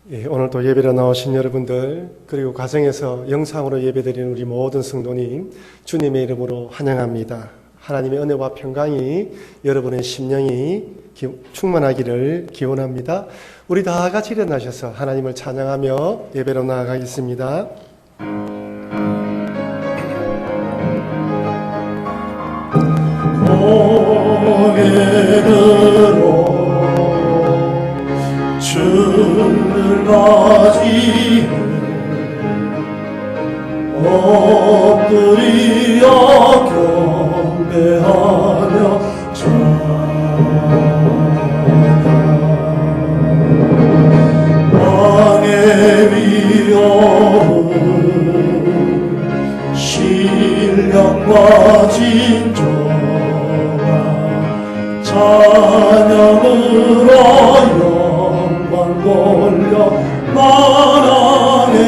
오늘도 예배로 나오신 여러분들, 그리고 가정에서 영상으로 예배드리는 우리 모든 성도님, 주님의 이름으로 환영합니다. 하나님의 은혜와 평강이 여러분의 심령이 충만하기를 기원합니다. 우리 다 같이 일어나셔서 하나님을 찬양하며 예배로 나아가겠습니다. 고개들어 주를 맞이해 엎드려 경배하며 찬양 왕의 위엄을 신령과 진정한 찬양으로 영광 돌려 만왕의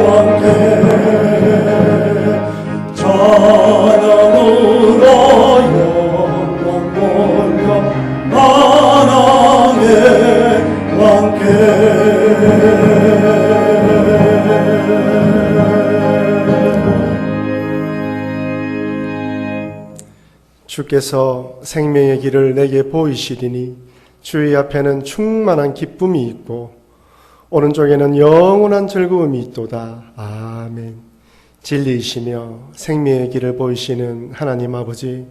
왕께 찬양으로 영광 돌려 만왕의 왕께 주께서 생명의 길을 내게 보이시리니 주의 앞에는 충만한 기쁨이 있고 오른쪽에는 영원한 즐거움이 있도다. 아멘. 진리이시며 생명의 길을 보이시는 하나님 아버지,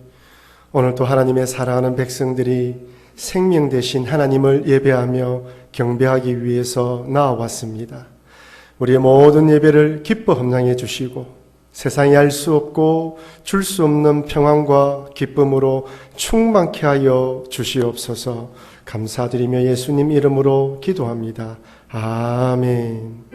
오늘도 하나님의 사랑하는 백성들이 생명 되신 하나님을 예배하며 경배하기 위해서 나와왔습니다. 우리의 모든 예배를 기뻐 험양해 주시고 세상이 알 수 없고 줄 수 없는 평안과 기쁨으로 충만케 하여 주시옵소서. 감사드리며 예수님 이름으로 기도합니다. 아멘.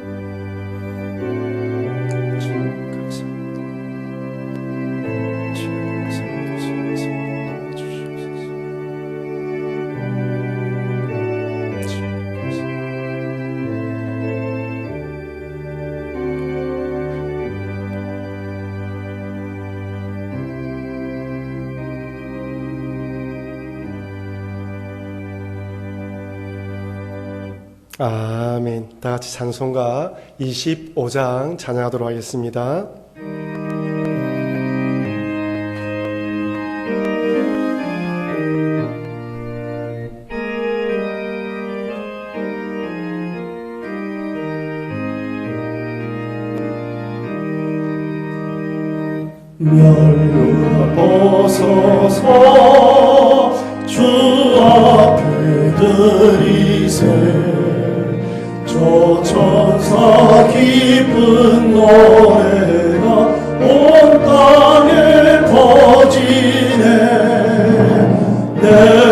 아멘. 다 같이 찬송가 25장 찬양하도록 하겠습니다. 멸류가 벗어서 주 앞에 들이세 저 천사 기쁜 노래가 온 땅에 퍼지네. 내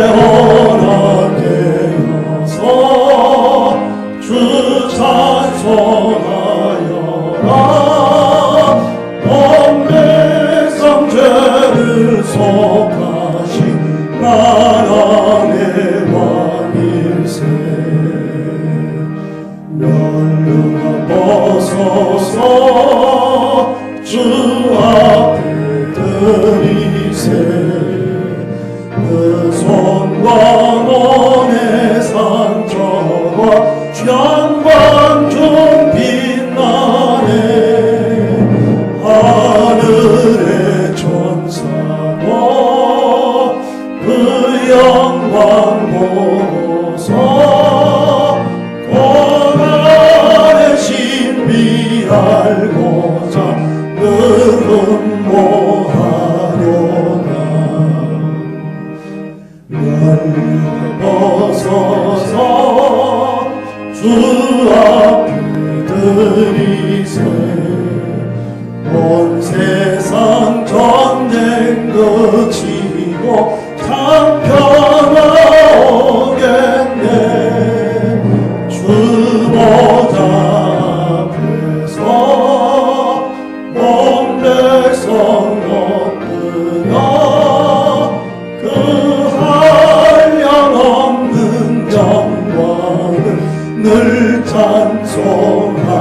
허락에 가서 주 찬송하여라. 온 백성 죄를 속하신 나라의 왕일세. 멸류가 벗어서 주 앞에 들이세 그 손과 몸의 상처와 영광 중 빛나네. 하늘의 천사도 그 영광 보고서 알고자 응모하려나. 멸류가 벗어서 주 앞에 들이세 온 세상 전쟁 그치고 참 평화 오겠네. 주보다 그 한량없는 영광을 늘 찬송합니다.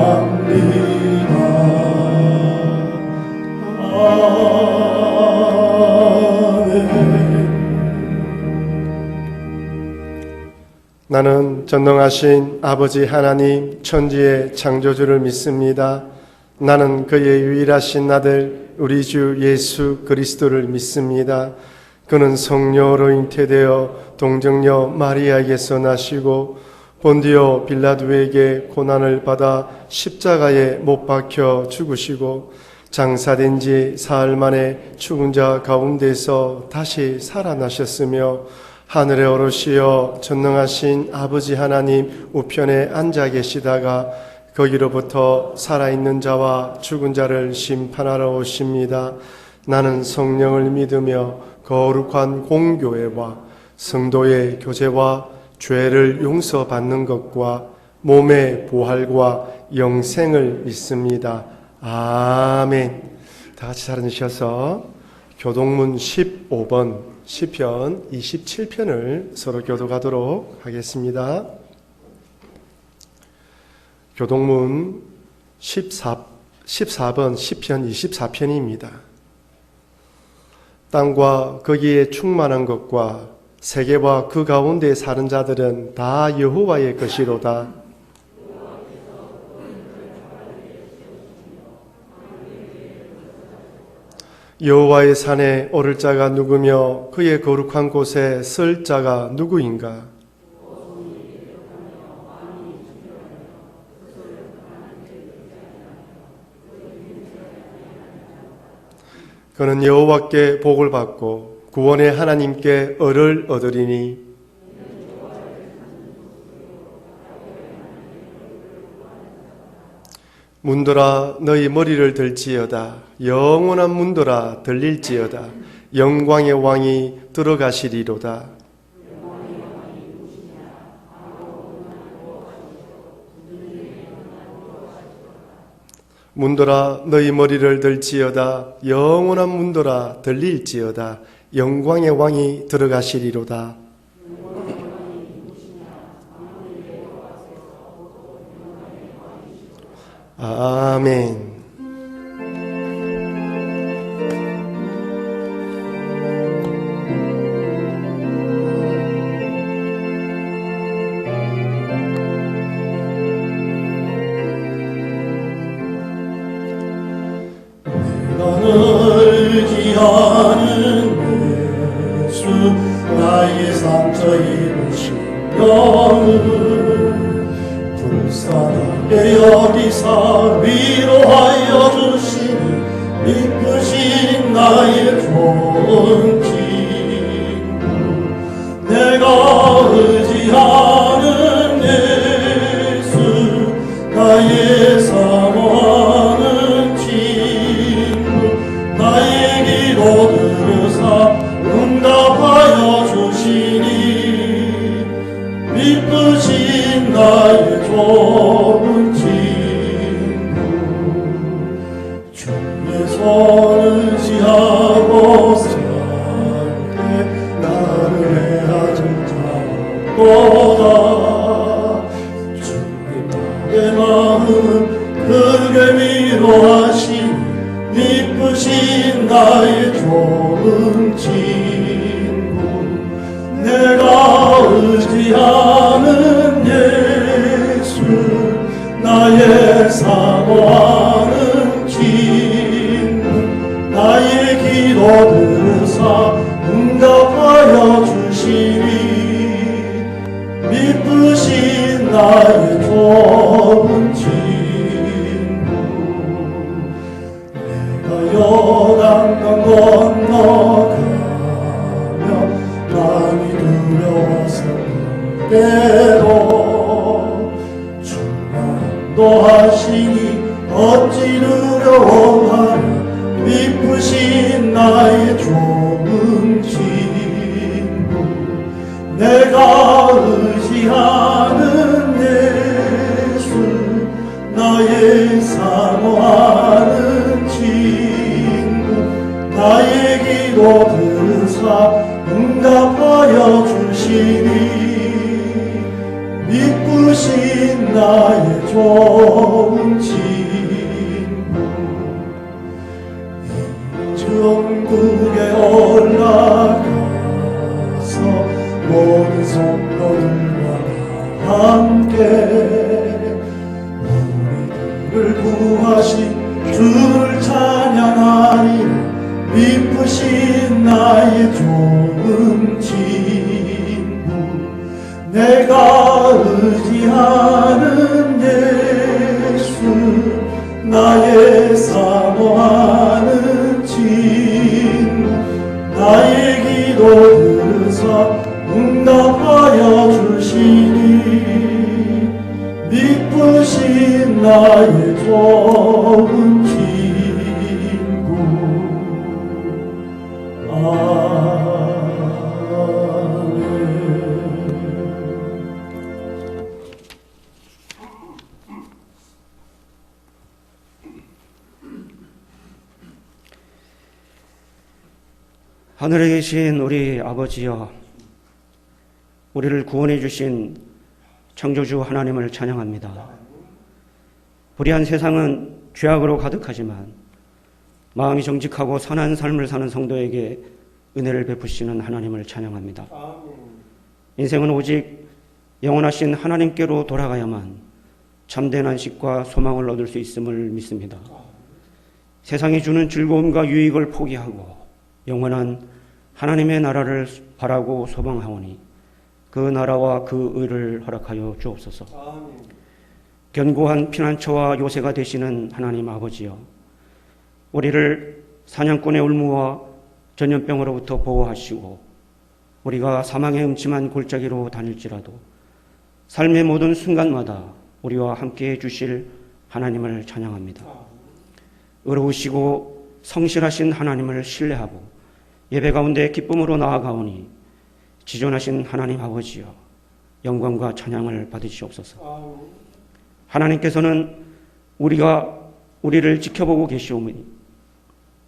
아멘. 나는 전능하신 아버지 하나님 천지의 창조주를 믿습니다. 나는 그의 유일하신 아들 우리 주 예수 그리스도를 믿습니다. 그는 성령으로 잉태되어 동정녀 마리아에게서 나시고 본디오 빌라도에게 고난을 받아 십자가에 못 박혀 죽으시고 장사된 지 사흘 만에 죽은 자 가운데서 다시 살아나셨으며 하늘에 오르시어 전능하신 아버지 하나님 우편에 앉아 계시다가 거기로부터 살아있는 자와 죽은 자를 심판하러 오십니다. 나는 성령을 믿으며 거룩한 공교회와 성도의 교제와 죄를 용서받는 것과 몸의 부활과 영생을 믿습니다. 아멘. 다 같이 살아주셔서 교동문 15번 시편 27편을 서로 교독하도록 하겠습니다. 교동문 14번 시편 24편입니다. 땅과 거기에 충만한 것과 세계와 그 가운데 사는 자들은 다 여호와의 것이로다. 여호와의 산에 오를 자가 누구며 그의 거룩한 곳에 설 자가 누구인가? 그는 여호와께 복을 받고 구원의 하나님께 을을 얻으리니 문들아 너희 머리를 들지어다. 영원한 문들아 들릴지어다. 영광의 왕이 들어가시리로다. 문들아 너희 머리를 들지어다. 영원한 문들아 들릴지어다. 영광의 왕이 들어가시리로다. 아멘. 나를 지하는 예수 나의 상처 입으신 영을 불쌍하게 여기사 위로하여 주시니 이쁘신 나의 좋은 친구 내가 의지하는 예수 나의 사모하는 친구 나의 기도 들으사 응답하여 주시니 이쁘신 나의 좋은 친구 주의 손을 지하고 살때 나를 해하지 않고다 주의 나의 마음은 크게 위로하시니 이쁘신 나의 좋은 친구 내가 의지하는 예수 나의 사모하는 친구 나의 기도 들으사 응답하여 주시니 이쁘신 나의 좋은 친구 내가 요단강 건너가며 많이 두려워서 때로 충만도 하시니 어찌 두려워하랴 이쁘신 나의 좋은 친구 내가 의지하는 예수 나의 사모하는 친구 나의 기도 들으사 응답하여 주시니 이쁘신 나의 좋은 친구 천국에 올라가서 모든 성도들과 나의 좋은 친구. 하늘에 계신 우리 아버지여, 우리를 구원해 주신 창조주 하나님을 찬양합니다. 불의한 세상은 죄악으로 가득하지만 마음이 정직하고 선한 삶을 사는 성도에게 은혜를 베푸시는 하나님을 찬양합니다. 인생은 오직 영원하신 하나님께로 돌아가야만 참된 안식과 소망을 얻을 수 있음을 믿습니다. 세상이 주는 즐거움과 유익을 포기하고 영원한 하나님의 나라를 바라고 소망하오니 그 나라와 그 의를 허락하여 주옵소서. 견고한 피난처와 요새가 되시는 하나님 아버지여, 우리를 사냥꾼의 울무와 전염병으로부터 보호하시고 우리가 사망의 음침한 골짜기로 다닐지라도 삶의 모든 순간마다 우리와 함께해 주실 하나님을 찬양합니다. 의로우시고 성실하신 하나님을 신뢰하고 예배 가운데 기쁨으로 나아가오니 지존하신 하나님 아버지여, 영광과 찬양을 받으시옵소서. 하나님께서는 우리를 지켜보고 계시오니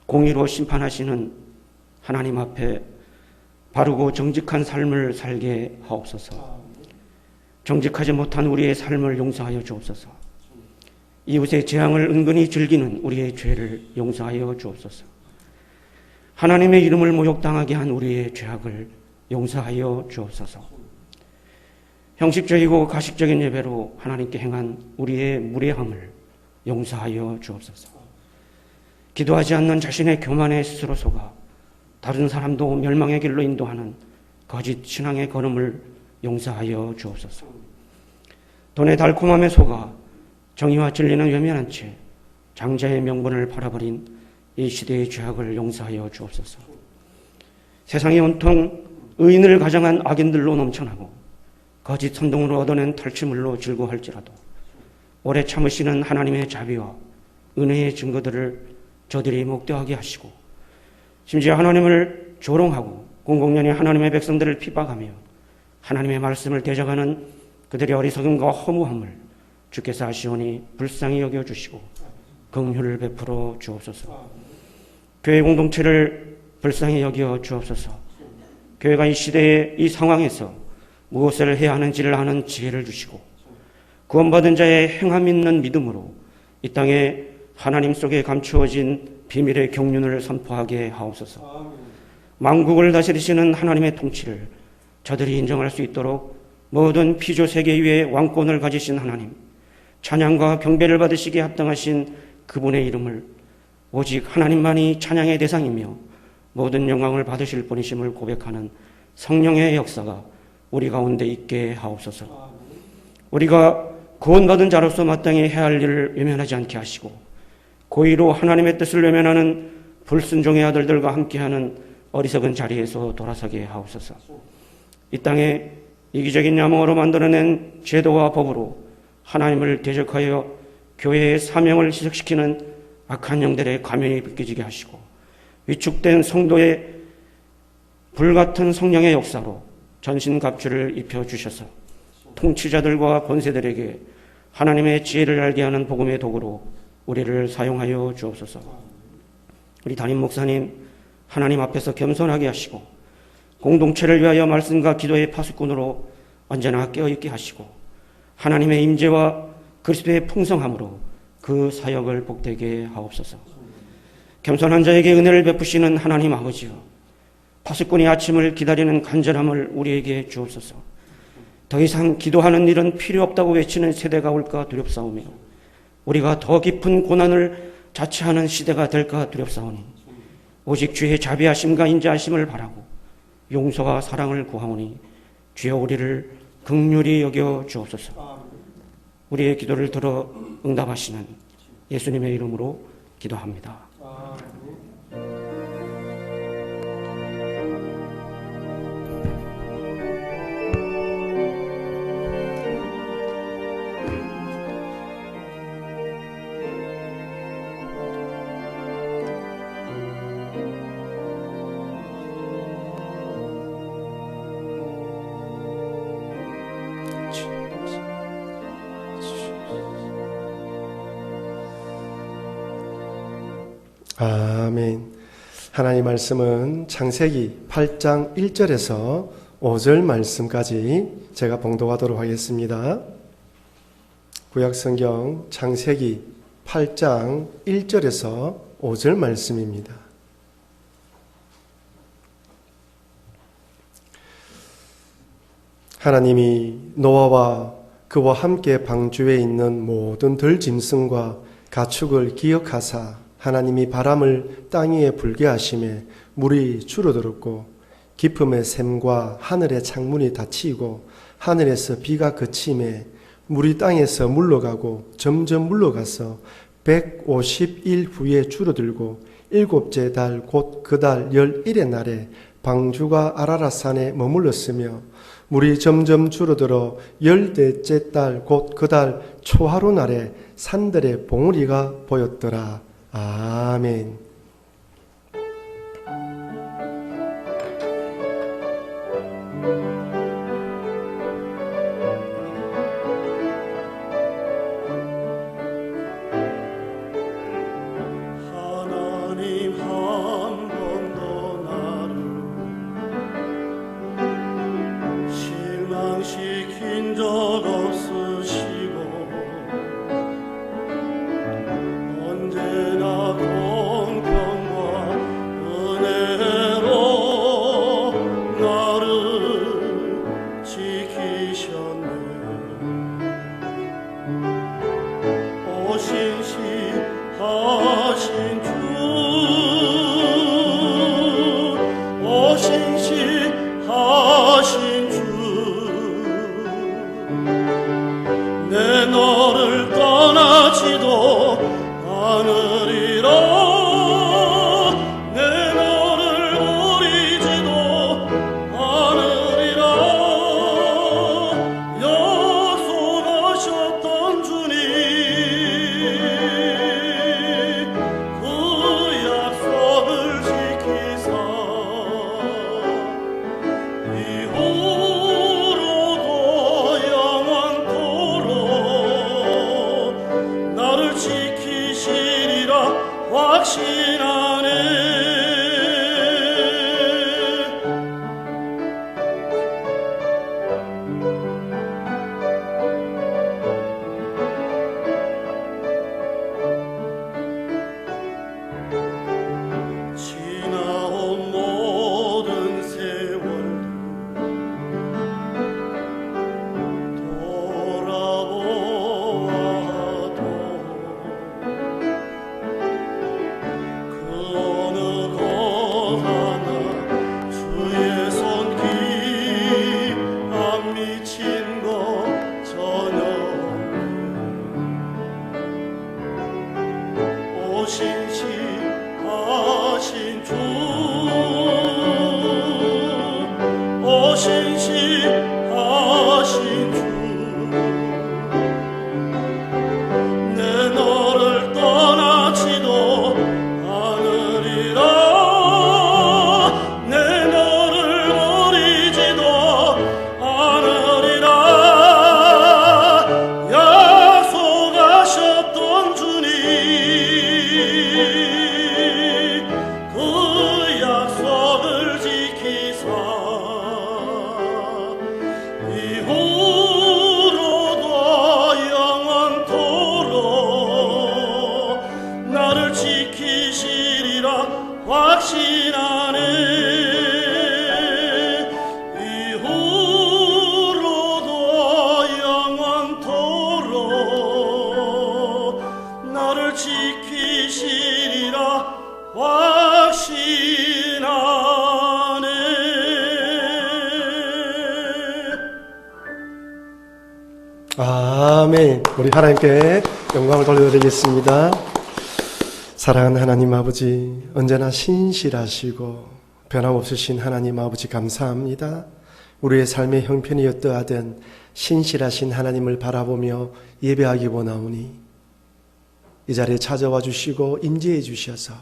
공의로 심판하시는 하나님 앞에 바르고 정직한 삶을 살게 하옵소서. 정직하지 못한 우리의 삶을 용서하여 주옵소서. 이웃의 재앙을 은근히 즐기는 우리의 죄를 용서하여 주옵소서. 하나님의 이름을 모욕당하게 한 우리의 죄악을 용서하여 주옵소서. 형식적이고 가식적인 예배로 하나님께 행한 우리의 무례함을 용서하여 주옵소서. 기도하지 않는 자신의 교만에 스스로 속아 다른 사람도 멸망의 길로 인도하는 거짓 신앙의 걸음을 용서하여 주옵소서. 돈의 달콤함에 속아 정의와 진리는 외면한 채 장자의 명분을 팔아버린 이 시대의 죄악을 용서하여 주옵소서. 세상이 온통 의인을 가장한 악인들로 넘쳐나고 거짓 선동으로 얻어낸 탈취물로 즐거워할지라도 오래 참으시는 하나님의 자비와 은혜의 증거들을 저들이 목도하게 하시고 심지어 하나님을 조롱하고 공공연히 하나님의 백성들을 핍박하며 하나님의 말씀을 대적하는 그들의 어리석음과 허무함을 주께서 아시오니 불쌍히 여겨주시고 긍휼을 베풀어 주옵소서. 교회 공동체를 불쌍히 여겨 주옵소서. 교회가 이 시대의 이 상황에서 무엇을 해야 하는지를 아는 지혜를 주시고 구원받은 자의 행함 있는 믿음으로 이 땅에 하나님 속에 감추어진 비밀의 경륜을 선포하게 하옵소서. 만국을 다스리시는 하나님의 통치를 저들이 인정할 수 있도록 모든 피조 세계 위에 왕권을 가지신 하나님, 찬양과 경배를 받으시기에 합당하신 그분의 이름을 오직 하나님만이 찬양의 대상이며 모든 영광을 받으실 분이심을 고백하는 성령의 역사가 우리 가운데 있게 하옵소서. 우리가 구원받은 자로서 마땅히 해야 할 일을 외면하지 않게 하시고 고의로 하나님의 뜻을 외면하는 불순종의 아들들과 함께하는 어리석은 자리에서 돌아서게 하옵소서. 이 땅에 이기적인 야망으로 만들어낸 제도와 법으로 하나님을 대적하여 교회의 사명을 희석시키는 악한 영들의 가면이 벗겨지게 하시고 위축된 성도의 불같은 성령의 역사로 전신갑주를 입혀주셔서 통치자들과 권세들에게 하나님의 지혜를 알게 하는 복음의 도구로 우리를 사용하여 주옵소서. 우리 담임 목사님 하나님 앞에서 겸손하게 하시고 공동체를 위하여 말씀과 기도의 파수꾼으로 언제나 깨어있게 하시고 하나님의 임재와 그리스도의 풍성함으로 그 사역을 복되게 하옵소서. 겸손한 자에게 은혜를 베푸시는 하나님 아버지여, 파수꾼이 아침을 기다리는 간절함을 우리에게 주옵소서. 더 이상 기도하는 일은 필요 없다고 외치는 세대가 올까 두렵사오며 우리가 더 깊은 고난을 자처하는 시대가 될까 두렵사오니 오직 주의 자비하심과 인자하심을 바라고 용서와 사랑을 구하오니 주여 우리를 긍휼히 여겨 주옵소서. 우리의 기도를 들어 응답하시는 예수님의 이름으로 기도합니다. 아멘. 하나님 말씀은 창세기 8장 1절에서 5절 말씀까지 제가 봉독하도록 하겠습니다. 구약성경 창세기 8장 1절에서 5절 말씀입니다. 하나님이 노아와 그와 함께 방주에 있는 모든 들짐승과 가축을 기억하사 하나님이 바람을 땅 위에 불게 하심에 물이 줄어들었고 깊음의 샘과 하늘의 창문이 닫히고 하늘에서 비가 그침에 물이 땅에서 물러가고 점점 물러가서 150일 후에 줄어들고 일곱째 달 곧 그 달 11의 날에 방주가 아라랏산에 머물렀으며 물이 점점 줄어들어 10대째 달 곧 그 달 초하루 날에 산들의 봉우리가 보였더라. 아멘. 하나님 한 번도 나를 실망시킨 적 없으시고 언제나 공평과 은혜로 나를 지키셨네. 오신시하신 주, 오신시하신 주, 내 너를 떠나지도 않으리라. 내 너를 버리지도 않으리라. 약속하셨던 주님, 그 약속을 지키사 이후로도 영원토록 나를 지키시리라 확신하네. 지나온 모든 세월 돌아보아도 그 어느 것 하나 주의 손길 안 미친 것 전혀 없네. 오신시하신 주, 오신시하신 주, 내 너를 떠나지도 않으리라. 내 너를 버리지도 않으리라. 약속하셨던 주님, 그 약속을 지키사 이후로도 영원토록 나를 지키시리라 확신하네. 이후로도 영원토록 나를 지키시리라 확신하네. 아멘. 우리 하나님께 영광을 돌려드리겠습니다. 사랑하는 하나님 아버지, 언제나 신실하시고 변함없으신 하나님 아버지 감사합니다. 우리의 삶의 형편이 어떠하든 신실하신 하나님을 바라보며 예배하기 원하오니 이 자리에 찾아와 주시고 임재해 주셔서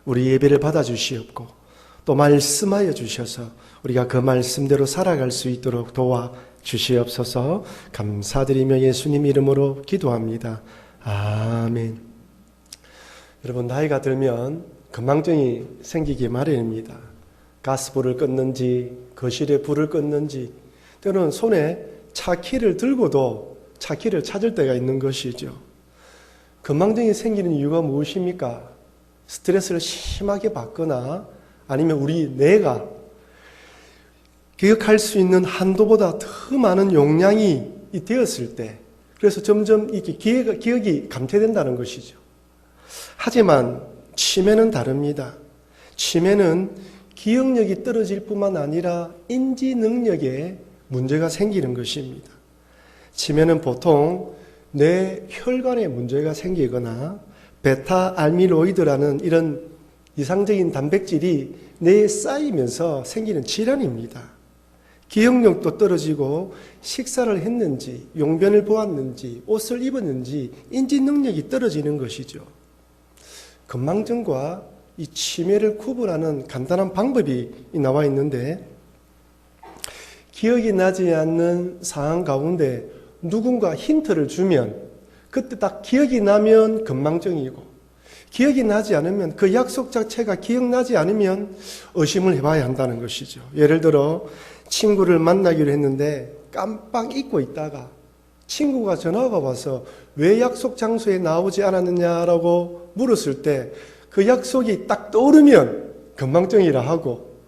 우리 예배를 받아 주시옵고 또 말씀하여 주셔서 우리가 그 말씀대로 살아갈 수 있도록 도와 주시옵소서. 감사드리며 예수님 이름으로 기도합니다. 아멘. 여러분, 나이가 들면 건망증이 생기기 마련입니다. 가스불을 껐는지 거실에 불을 껐는지 때로는 손에 차키를 들고도 차키를 찾을 때가 있는 것이죠. 건망증이 생기는 이유가 무엇입니까? 스트레스를 심하게 받거나 아니면 우리 뇌가 기억할 수 있는 한도보다 더 많은 용량이 되었을 때, 그래서 점점 이렇게 기억이 감퇴된다는 것이죠. 하지만 치매는 다릅니다. 치매는 기억력이 떨어질 뿐만 아니라 인지 능력에 문제가 생기는 것입니다. 치매는 보통 뇌 혈관에 문제가 생기거나 베타 알밀로이드라는 이런 이상적인 단백질이 뇌에 쌓이면서 생기는 질환입니다. 기억력도 떨어지고 식사를 했는지, 용변을 보았는지, 옷을 입었는지 인지 능력이 떨어지는 것이죠. 건망증과 이 치매를 구분하는 간단한 방법이 나와 있는데, 기억이 나지 않는 상황 가운데 누군가 힌트를 주면 그때 딱 기억이 나면 건망증이고, 기억이 나지 않으면 그 약속 자체가 기억나지 않으면 의심을 해봐야 한다는 것이죠. 예를 들어 친구를 만나기로 했는데 깜빡 잊고 있다가 친구가 전화가 와서 왜 약속 장소에 나오지 않았느냐라고 물었을 때 그 약속이 딱 떠오르면 건망증이라 하고,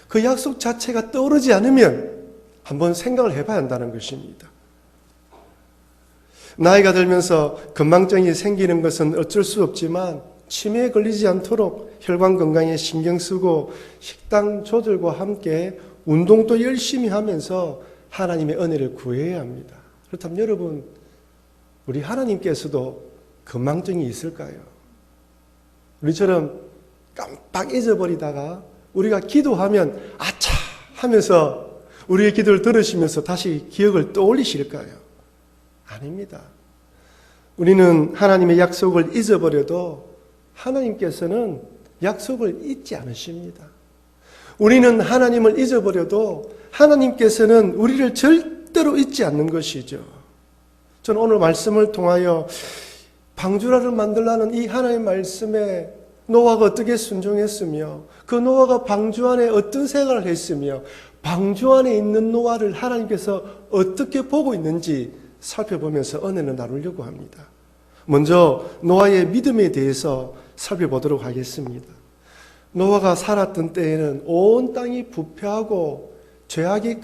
그 약속 자체가 떠오르지 않으면 한번 생각을 해봐야 한다는 것입니다. 나이가 들면서 건망증이 생기는 것은 어쩔 수 없지만 치매에 걸리지 않도록 혈관 건강에 신경 쓰고 식단 조절과 함께 운동도 열심히 하면서 하나님의 은혜를 구해야 합니다. 그렇다면 여러분, 우리 하나님께서도 건망증이 있을까요? 우리처럼 깜빡 잊어버리다가 우리가 기도하면 아차 하면서 우리의 기도를 들으시면서 다시 기억을 떠올리실까요? 아닙니다. 우리는 하나님의 약속을 잊어버려도 하나님께서는 약속을 잊지 않으십니다. 우리는 하나님을 잊어버려도 하나님께서는 우리를 절대로 잊지 않는 것이죠. 저는 오늘 말씀을 통하여 방주라를 만들라는 이 하나님의 말씀에 노아가 어떻게 순종했으며 그 노아가 방주 안에 어떤 생활을 했으며 방주 안에 있는 노아를 하나님께서 어떻게 보고 있는지 살펴보면서 은혜를 나누려고 합니다. 먼저 노아의 믿음에 대해서 살펴보도록 하겠습니다. 노아가 살았던 때에는 온 땅이 부패하고 죄악이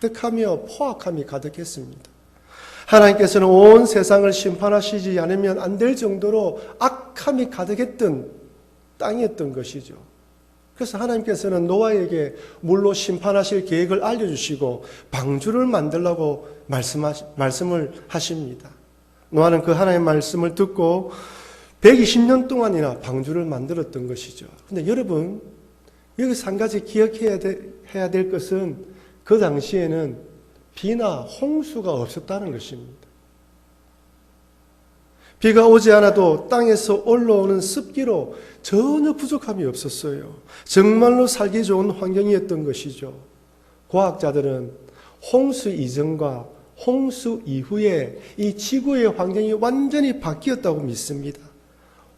가득하며 포악함이 가득했습니다. 하나님께서는 온 세상을 심판하시지 않으면 안 될 정도로 악함이 가득했던 땅이었던 것이죠. 그래서 하나님께서는 노아에게 물로 심판하실 계획을 알려주시고 방주를 만들라고 말씀을 하십니다. 노아는 그 하나님의 말씀을 듣고 120년 동안이나 방주를 만들었던 것이죠. 그런데 여러분, 여기서 한 가지 기억해야 될 것은 그 당시에는 비나 홍수가 없었다는 것입니다. 비가 오지 않아도 땅에서 올라오는 습기로 전혀 부족함이 없었어요. 정말로 살기 좋은 환경이었던 것이죠. 과학자들은 홍수 이전과 홍수 이후에 이 지구의 환경이 완전히 바뀌었다고 믿습니다.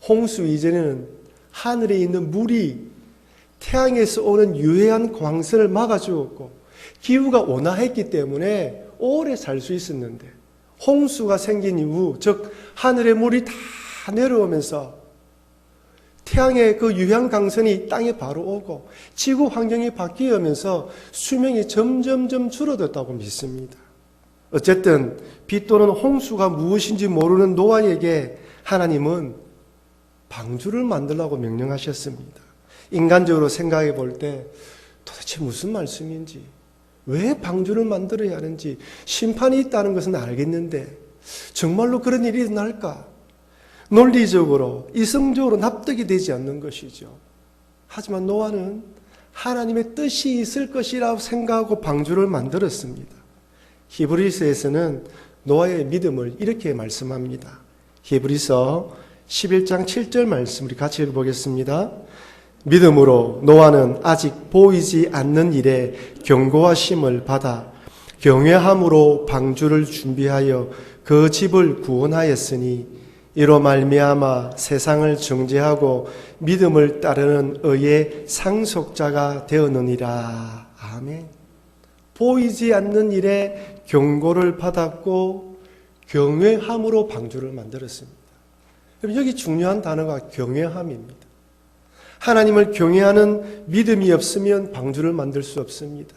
홍수 이전에는 하늘에 있는 물이 태양에서 오는 유해한 광선을 막아주었고 기후가 온화했기 때문에 오래 살 수 있었는데, 홍수가 생긴 이후, 즉 하늘의 물이 다 내려오면서 태양의 그 유해한 광선이 땅에 바로 오고 지구 환경이 바뀌면서 수명이 점점점 줄어들었다고 믿습니다. 어쨌든 비 또는 홍수가 무엇인지 모르는 노아에게 하나님은 방주를 만들라고 명령하셨습니다. 인간적으로 생각해 볼 때 도대체 무슨 말씀인지, 왜 방주를 만들어야 하는지, 심판이 있다는 것은 알겠는데 정말로 그런 일이 일어날까? 논리적으로, 이성적으로 납득이 되지 않는 것이죠. 하지만 노아는 하나님의 뜻이 있을 것이라고 생각하고 방주를 만들었습니다. 히브리서에서는 노아의 믿음을 이렇게 말씀합니다. 히브리서 11장 7절 말씀 우리 같이 읽어보겠습니다. 믿음으로 노아는 아직 보이지 않는 일에 경고하심을 받아 경외함으로 방주를 준비하여 그 집을 구원하였으니 이로 말미암아 세상을 정죄하고 믿음을 따르는 의의 상속자가 되었느니라. 아멘. 보이지 않는 일에 경고를 받았고 경외함으로 방주를 만들었습니다. 여기 중요한 단어가 경외함입니다. 하나님을 경외하는 믿음이 없으면 방주를 만들 수 없습니다.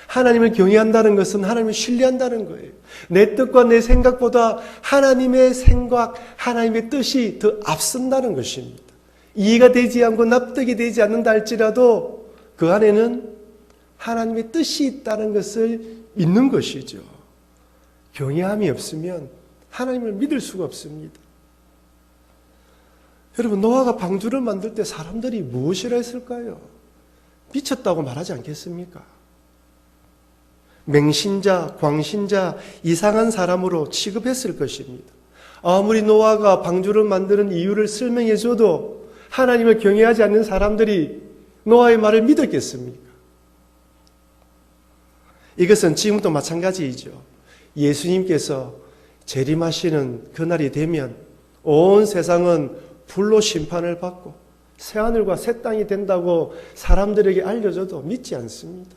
하나님을 경외한다는 것은 하나님을 신뢰한다는 거예요. 내 뜻과 내 생각보다 하나님의 생각, 하나님의 뜻이 더 앞선다는 것입니다. 이해가 되지 않고 납득이 되지 않는다 할지라도 그 안에는 하나님의 뜻이 있다는 것을 믿는 것이죠. 경외함이 없으면 하나님을 믿을 수가 없습니다. 여러분, 노아가 방주를 만들 때 사람들이 무엇이라 했을까요? 미쳤다고 말하지 않겠습니까? 맹신자, 광신자, 이상한 사람으로 취급했을 것입니다. 아무리 노아가 방주를 만드는 이유를 설명해 줘도 하나님을 경외하지 않는 사람들이 노아의 말을 믿었겠습니까? 이것은 지금도 마찬가지이죠. 예수님께서 재림하시는 그날이 되면 온 세상은 불로 심판을 받고 새하늘과 새 땅이 된다고 사람들에게 알려줘도 믿지 않습니다.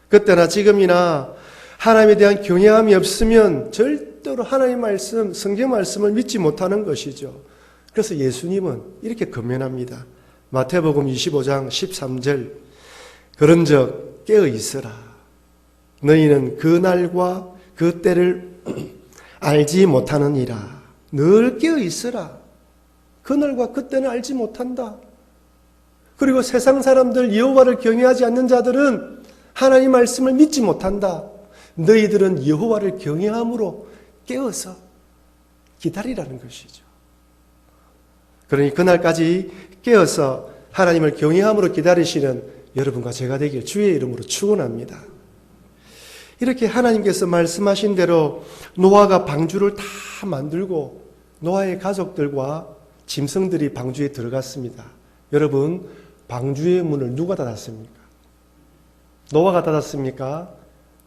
그때나 지금이나 하나님에 대한 경외함이 없으면 절대로 하나님 말씀, 성경 말씀을 믿지 못하는 것이죠. 그래서 예수님은 이렇게 권면합니다. 마태복음 25장 13절 그런즉 깨어 있으라. 너희는 그 날과 그 때를 알지 못하느니라. 늘 깨어 있으라. 그 날과 그 때는 알지 못한다. 그리고 세상 사람들 여호와를 경외하지 않는 자들은 하나님 말씀을 믿지 못한다. 너희들은 여호와를 경외함으로 깨어서 기다리라는 것이죠. 그러니 그날까지 깨어서 하나님을 경외함으로 기다리시는 여러분과 제가 되길 주의 이름으로 축원합니다. 이렇게 하나님께서 말씀하신 대로 노아가 방주를 다 만들고 노아의 가족들과 짐승들이 방주에 들어갔습니다. 여러분, 방주의 문을 누가 닫았습니까? 노아가 닫았습니까?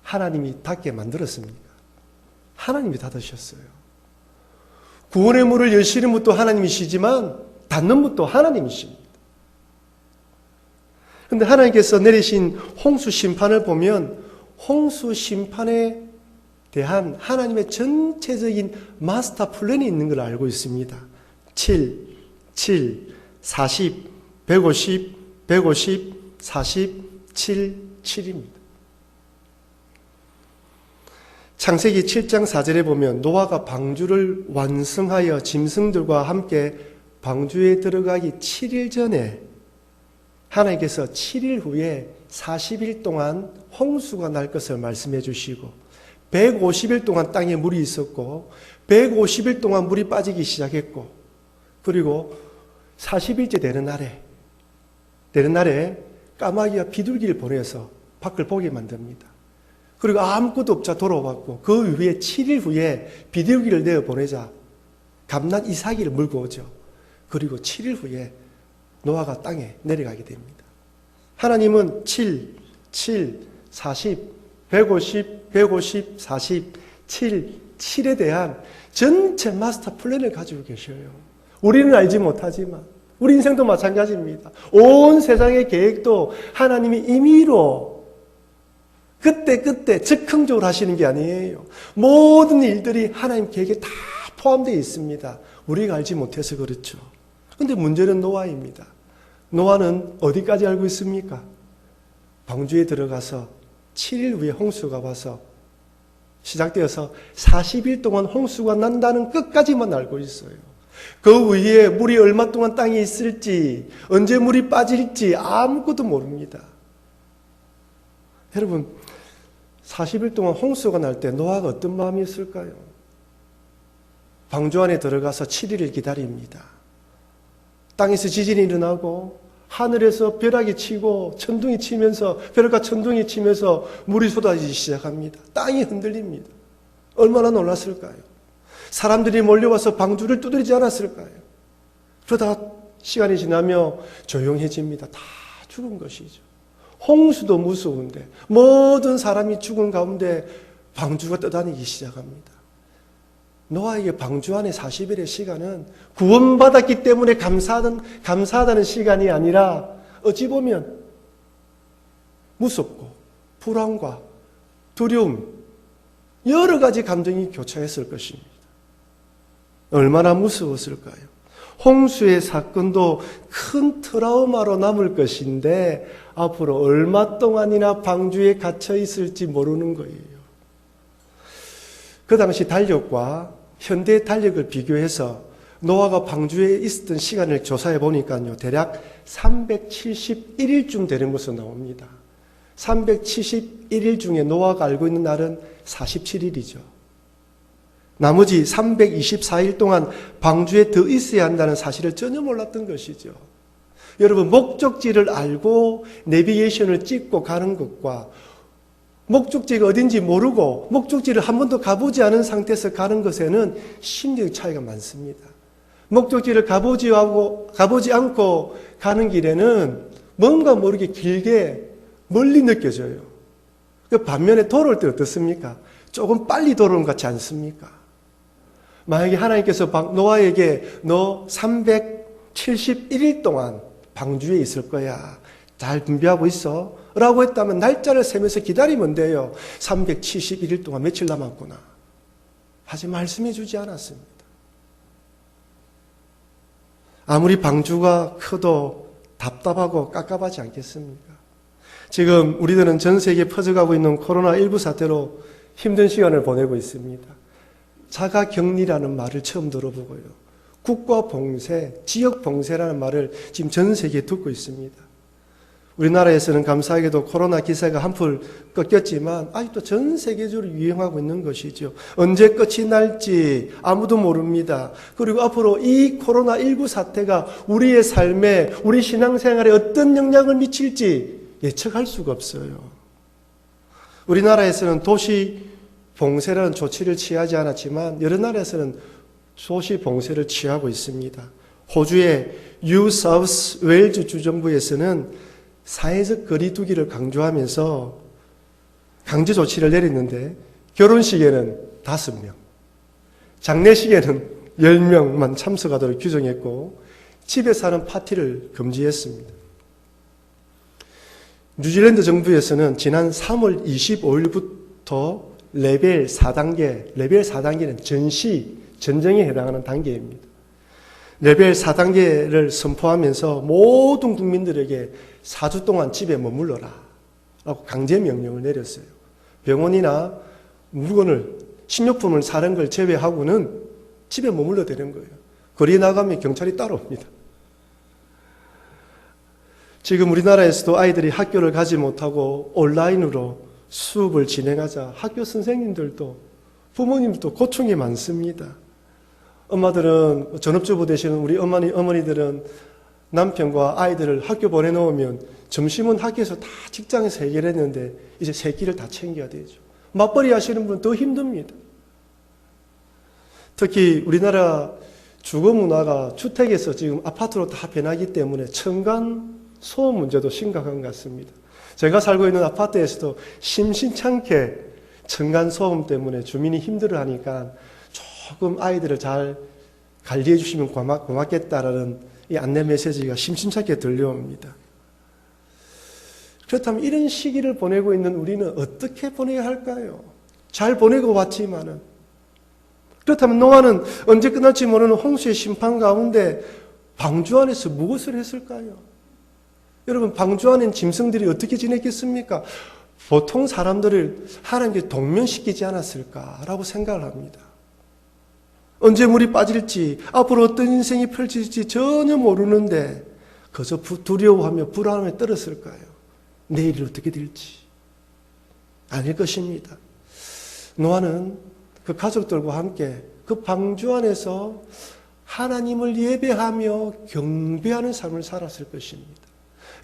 하나님이 닫게 만들었습니까? 하나님이 닫으셨어요. 구원의 문을 여시는 분도 하나님이시지만 닫는 분도 하나님이십니다. 그런데 하나님께서 내리신 홍수 심판을 보면 홍수 심판에 대한 하나님의 전체적인 마스터 플랜이 있는 걸 알고 있습니다. 7, 40, 150, 150, 40, 7입니다. 창세기 7장 4절에 보면 노아가 방주를 완성하여 짐승들과 함께 방주에 들어가기 7일 전에 하나님께서 7일 후에 40일 동안 홍수가 날 것을 말씀해 주시고 150일 동안 땅에 물이 있었고 150일 동안 물이 빠지기 시작했고 그리고 40일째 되는 날에 까마귀와 비둘기를 보내서 밖을 보게 만듭니다. 그리고 아무것도 없자 돌아왔고 그 후에 7일 후에 비둘기를 내어보내자 감난 이삭이를 물고 오죠. 그리고 7일 후에 노아가 땅에 내려가게 됩니다. 하나님은 7, 40, 150, 150, 40, 7에 대한 전체 마스터 플랜을 가지고 계셔요. 우리는 알지 못하지만 우리 인생도 마찬가지입니다. 온 세상의 계획도 하나님이 임의로 그때 즉흥적으로 하시는 게 아니에요. 모든 일들이 하나님 계획에 다 포함되어 있습니다. 우리가 알지 못해서 그렇죠. 그런데 문제는 노아입니다. 노아는 어디까지 알고 있습니까? 방주에 들어가서 7일 후에 홍수가 와서 시작되어서 40일 동안 홍수가 난다는 끝까지만 알고 있어요. 그 위에 물이 얼마 동안 땅에 있을지, 언제 물이 빠질지 아무것도 모릅니다. 여러분, 40일 동안 홍수가 날 때 노아가 어떤 마음이었을까요? 방주 안에 들어가서 7일을 기다립니다. 땅에서 지진이 일어나고 하늘에서 벼락이 치고 천둥이 치면서 벼락과 천둥이 치면서 물이 쏟아지기 시작합니다. 땅이 흔들립니다. 얼마나 놀랐을까요? 사람들이 몰려와서 방주를 두드리지 않았을까요? 그러다가 시간이 지나며 조용해집니다. 다 죽은 것이죠. 홍수도 무서운데 모든 사람이 죽은 가운데 방주가 떠다니기 시작합니다. 노아에게 방주 안에 40일의 시간은 구원받았기 때문에 감사하다는 시간이 아니라 어찌 보면 무섭고 불안과 두려움, 여러 가지 감정이 교차했을 것입니다. 얼마나 무서웠을까요? 홍수의 사건도 큰 트라우마로 남을 것인데 앞으로 얼마 동안이나 방주에 갇혀 있을지 모르는 거예요. 그 당시 달력과 현대 달력을 비교해서 노아가 방주에 있었던 시간을 조사해 보니까요, 대략 371일쯤 되는 것으로 나옵니다. 371일 중에 노아가 알고 있는 날은 47일이죠. 나머지 324일 동안 방주에 더 있어야 한다는 사실을 전혀 몰랐던 것이죠. 여러분, 목적지를 알고 내비게이션을 찍고 가는 것과 목적지가 어딘지 모르고 목적지를 한 번도 가보지 않은 상태에서 가는 것에는 심리적 차이가 많습니다. 목적지를 가보지 않고 가는 길에는 뭔가 모르게 길게 멀리 느껴져요. 반면에 돌아올 때 어떻습니까? 조금 빨리 돌아오는 것 같지 않습니까? 만약에 하나님께서 노아에게 너 371일 동안 방주에 있을 거야. 잘 준비하고 있어. 라고 했다면 날짜를 세면서 기다리면 돼요. 371일 동안 며칠 남았구나. 하지 말씀해 주지 않았습니다. 아무리 방주가 커도 답답하고 깝깝하지 않겠습니까? 지금 우리들은 전 세계에 퍼져가고 있는 코로나19 사태로 힘든 시간을 보내고 있습니다. 자가격리라는 말을 처음 들어보고요. 국가봉쇄, 지역봉쇄라는 말을 지금 전 세계에 듣고 있습니다. 우리나라에서는 감사하게도 코로나 기세가 한풀 꺾였지만 아직도 전 세계적으로 유행하고 있는 것이죠. 언제 끝이 날지 아무도 모릅니다. 그리고 앞으로 이 코로나19 사태가 우리의 삶에, 우리 신앙생활에 어떤 영향을 미칠지 예측할 수가 없어요. 우리나라에서는 도시 봉쇄라는 조치를 취하지 않았지만 여러 나라에서는 도시 봉쇄를 취하고 있습니다. 호주의 뉴 사우스 웨일즈 주정부에서는 사회적 거리두기를 강조하면서 강제 조치를 내렸는데 결혼식에는 5명, 장례식에는 10명만 참석하도록 규정했고 집에서 하는 파티를 금지했습니다. 뉴질랜드 정부에서는 지난 3월 25일부터 레벨 4단계는 전쟁에 해당하는 단계입니다. 레벨 4단계를 선포하면서 모든 국민들에게 4주 동안 집에 머물러라 라고 강제 명령을 내렸어요. 병원이나 물건을, 식료품을 사는 걸 제외하고는 집에 머물러 되는 거예요. 거리에 나가면 경찰이 따라옵니다. 지금 우리나라에서도 아이들이 학교를 가지 못하고 온라인으로 수업을 진행하자 학교 선생님들도 부모님도 고충이 많습니다. 엄마들은, 전업주부 되시는 우리 어머니들은 남편과 아이들을 학교 보내놓으면 점심은 학교에서 다 직장에서 해결했는데 이제 새끼를 다 챙겨야 되죠. 맞벌이 하시는 분은 더 힘듭니다. 특히 우리나라 주거 문화가 주택에서 지금 아파트로 다 변하기 때문에 층간 소음 문제도 심각한 것 같습니다. 제가 살고 있는 아파트에서도 심심찮게 층간 소음 때문에 주민이 힘들어하니까 조금 아이들을 잘 관리해 주시면 고맙겠다라는 이 안내 메시지가 심심찮게 들려옵니다. 그렇다면 이런 시기를 보내고 있는 우리는 어떻게 보내야 할까요? 잘 보내고 왔지만은, 그렇다면 노아는 언제 끝날지 모르는 홍수의 심판 가운데 방주 안에서 무엇을 했을까요? 여러분, 방주 안엔 짐승들이 어떻게 지냈겠습니까? 보통 사람들을 하나님께 동면시키지 않았을까라고 생각을 합니다. 언제 물이 빠질지, 앞으로 어떤 인생이 펼쳐질지 전혀 모르는데 그저 두려워하며 불안함에 떨었을까요? 내일이 어떻게 될지. 아닐 것입니다. 노아는 그 가족들과 함께 그 방주 안에서 하나님을 예배하며 경배하는 삶을 살았을 것입니다.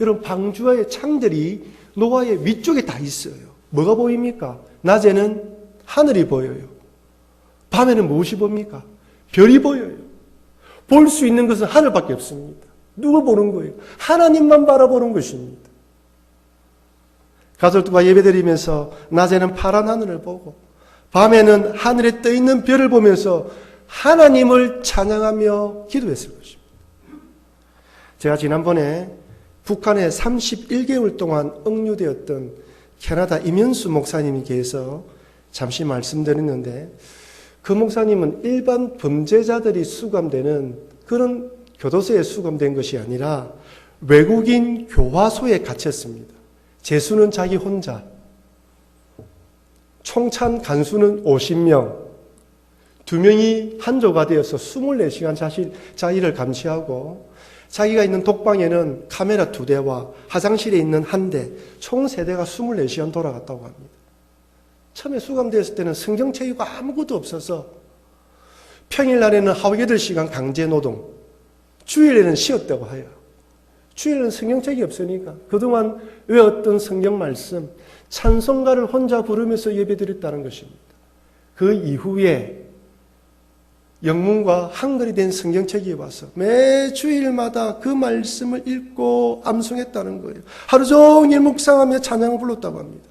여러분, 방주의 창들이 노아의 위쪽에 다 있어요. 뭐가 보입니까? 낮에는 하늘이 보여요. 밤에는 무엇이 보입니까? 별이 보여요. 볼 수 있는 것은 하늘밖에 없습니다. 누굴 보는 거예요? 하나님만 바라보는 것입니다. 가족들과 예배드리면서 낮에는 파란 하늘을 보고 밤에는 하늘에 떠 있는 별을 보면서 하나님을 찬양하며 기도했을 것입니다. 제가 지난번에 북한에 31개월 동안 억류되었던 캐나다 임현수 목사님께서 잠시 말씀드렸는데, 그 목사님은 일반 범죄자들이 수감되는 그런 교도소에 수감된 것이 아니라 외국인 교화소에 갇혔습니다. 재수는 자기 혼자, 총찬 간수는 50명, 2명이 한조가 되어서 24시간 자기를 감시하고, 자기가 있는 독방에는 카메라 2대와 화장실에 있는 1대, 총 3대가 24시간 돌아갔다고 합니다. 처음에 수감되었을 때는 성경책이가 아무것도 없어서 평일날에는 하루 8시간 강제노동, 주일에는 쉬었다고 해요. 주일에는 성경책이 없으니까 그동안 외웠던 성경 말씀, 찬송가를 혼자 부르면서 예배드렸다는 것입니다. 그 이후에 영문과 한글이 된 성경책이 와서 매 주일마다 그 말씀을 읽고 암송했다는 거예요. 하루 종일 묵상하며 찬양을 불렀다고 합니다.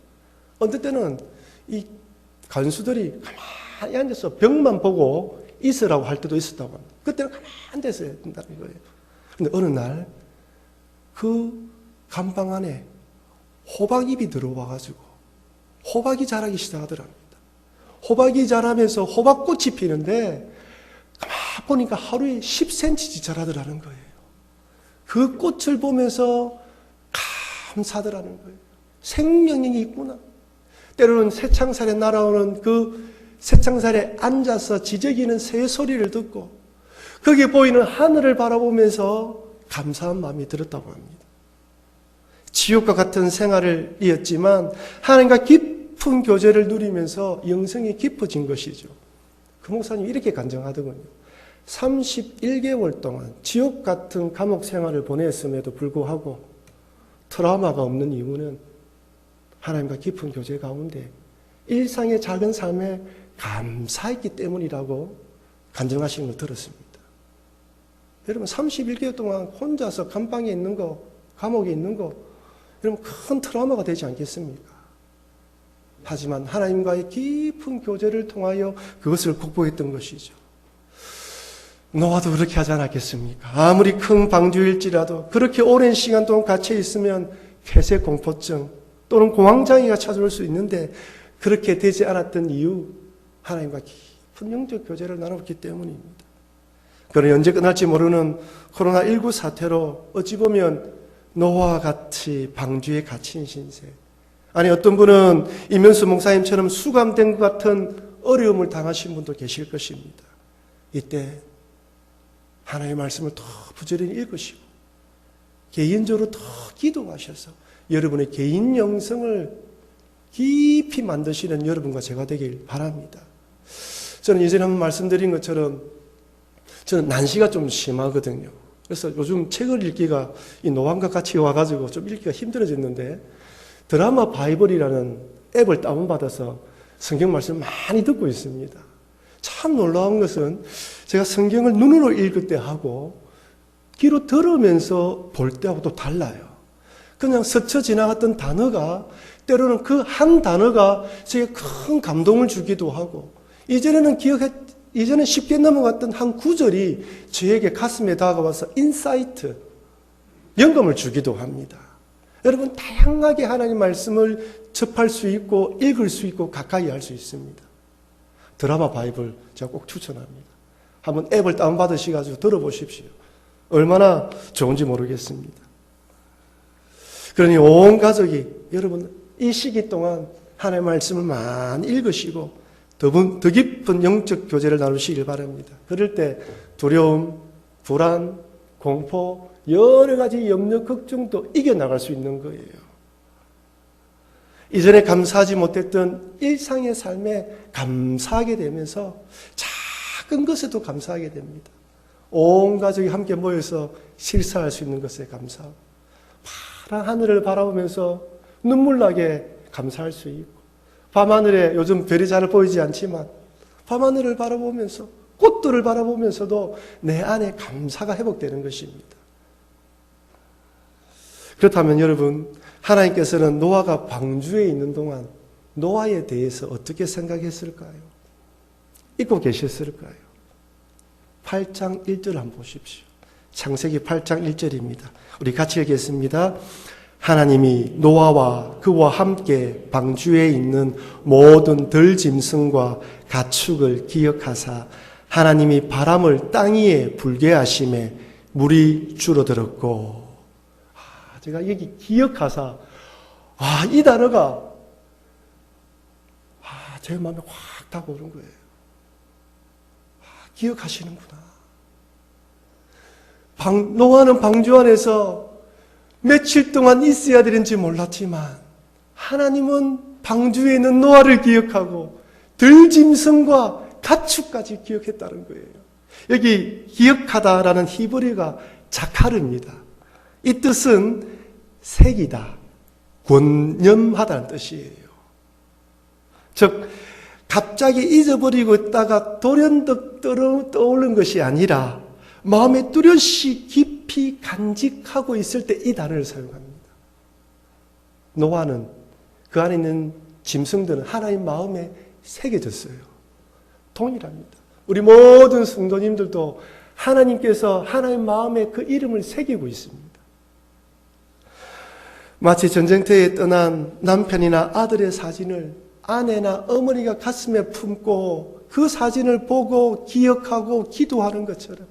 어떤 때는 이 간수들이 가만히 앉아서 벽만 보고 있으라고 할 때도 있었다고 합니다. 그때는 가만히 앉아서 해야 된다는 거예요. 그런데 어느 날 그 감방 안에 호박잎이 들어와가지고 호박이 자라기 시작하더랍니다. 호박이 자라면서 호박꽃이 피는데 가만히 보니까 하루에 10cm씩 자라더라는 거예요. 그 꽃을 보면서 감사하더라는 거예요. 생명력이 있구나. 때로는 새창살에 날아오는 그 새창살에 앉아서 지저귀는 새 소리를 듣고 거기에 보이는 하늘을 바라보면서 감사한 마음이 들었다고 합니다. 지옥과 같은 생활을 이었지만 하나님과 깊은 교제를 누리면서 영성이 깊어진 것이죠. 그 목사님이 이렇게 간증하더군요. 31개월 동안 지옥 같은 감옥 생활을 보냈음에도 불구하고 트라우마가 없는 이유는 하나님과 깊은 교제 가운데 일상의 작은 삶에 감사했기 때문이라고 간증하시는 걸 들었습니다. 여러분 31개월 동안 혼자서 감방에 있는 거, 감옥에 있는 거, 여러분 큰 트라우마가 되지 않겠습니까? 하지만 하나님과의 깊은 교제를 통하여 그것을 극복했던 것이죠. 노아도 그렇게 하지 않았겠습니까? 아무리 큰 방주일지라도 그렇게 오랜 시간 동안 갇혀 있으면 폐쇄 공포증 또는 공황장애가 찾아올 수 있는데 그렇게 되지 않았던 이유, 하나님과 깊은 영적 교제를 나눴기 때문입니다. 그러나 언제 끝날지 모르는 코로나19 사태로 어찌 보면 노아와 같이 방주에 갇힌 신세, 아니 어떤 분은 임현수 목사님처럼 수감된 것 같은 어려움을 당하신 분도 계실 것입니다. 이때 하나님의 말씀을 더 부지런히 읽으시고 개인적으로 더 기도하셔서 여러분의 개인 영성을 깊이 만드시는 여러분과 제가 되길 바랍니다. 저는 예전에 한번 말씀드린 것처럼 저는 난시가 좀 심하거든요. 그래서 요즘 책을 읽기가 이 노안과 같이 와가지고 좀 읽기가 힘들어졌는데 드라마 바이블이라는 앱을 다운받아서 성경 말씀을 많이 듣고 있습니다. 참 놀라운 것은 제가 성경을 눈으로 읽을 때 하고 귀로 들으면서 볼 때하고 또 달라요. 그냥 스쳐 지나갔던 단어가 때로는 그 한 단어가 제게 큰 감동을 주기도 하고 이전에 쉽게 넘어갔던 한 구절이 저에게 가슴에 다가와서 인사이트, 영감을 주기도 합니다. 여러분 다양하게 하나님 말씀을 접할 수 있고 읽을 수 있고 가까이 할 수 있습니다. 드라마 바이블 제가 꼭 추천합니다. 한번 앱을 다운받으셔가지고 들어보십시오. 얼마나 좋은지 모르겠습니다. 그러니 온 가족이 여러분 이 시기 동안 하나님의 말씀을 많이 읽으시고 더 깊은 영적 교제를 나누시길 바랍니다. 그럴 때 두려움, 불안, 공포, 여러 가지 염려, 걱정도 이겨나갈 수 있는 거예요. 이전에 감사하지 못했던 일상의 삶에 감사하게 되면서 작은 것에도 감사하게 됩니다. 온 가족이 함께 모여서 실사할 수 있는 것에 감사하고 파란 하늘을 바라보면서 눈물 나게 감사할 수 있고 밤하늘에 요즘 별이 잘 보이지 않지만 밤하늘을 바라보면서 꽃들을 바라보면서도 내 안에 감사가 회복되는 것입니다. 그렇다면 여러분 하나님께서는 노아가 방주에 있는 동안 노아에 대해서 어떻게 생각했을까요? 잊고 계셨을까요? 8장 1절 한번 보십시오. 창세기 8장 1절입니다. 우리 같이 읽겠습니다. 하나님이 노아와 그와 함께 방주에 있는 모든 들짐승과 가축을 기억하사 하나님이 바람을 땅 위에 불게 하심에 물이 줄어들었고. 제가 여기 기억하사, 이 단어가 제 마음에 확 다가오는 거예요. 기억하시는구나. 노아는 방주 안에서 며칠 동안 있어야 되는지 몰랐지만 하나님은 방주에 있는 노아를 기억하고 들짐승과 가축까지 기억했다는 거예요. 여기 기억하다라는 히브리어가 자카르입니다. 이 뜻은 새기다, 권념하다는 뜻이에요. 즉 갑자기 잊어버리고 있다가 돌연듯 떠오른 것이 아니라 마음에 뚜렷이 깊이 간직하고 있을 때 이 단어를 사용합니다. 노아는 그 안에 있는 짐승들은 하나님 마음에 새겨졌어요. 동일합니다. 우리 모든 성도님들도 하나님께서 하나님 마음에 그 이름을 새기고 있습니다. 마치 전쟁터에 떠난 남편이나 아들의 사진을 아내나 어머니가 가슴에 품고 그 사진을 보고 기억하고 기도하는 것처럼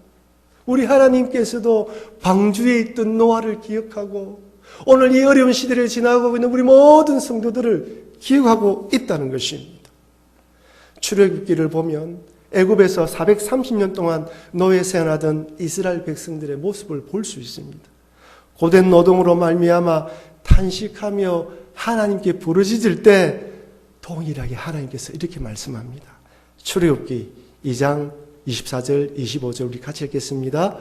우리 하나님께서도 방주에 있던 노아를 기억하고 오늘 이 어려운 시대를 지나가고 있는 우리 모든 성도들을 기억하고 있다는 것입니다. 출애굽기를 보면 애굽에서 430년 동안 노예 생활하던 이스라엘 백성들의 모습을 볼 수 있습니다. 고된 노동으로 말미암아 탄식하며 하나님께 부르짖을 때 동일하게 하나님께서 이렇게 말씀합니다. 출애굽기 2장 24절 25절 우리 같이 읽겠습니다.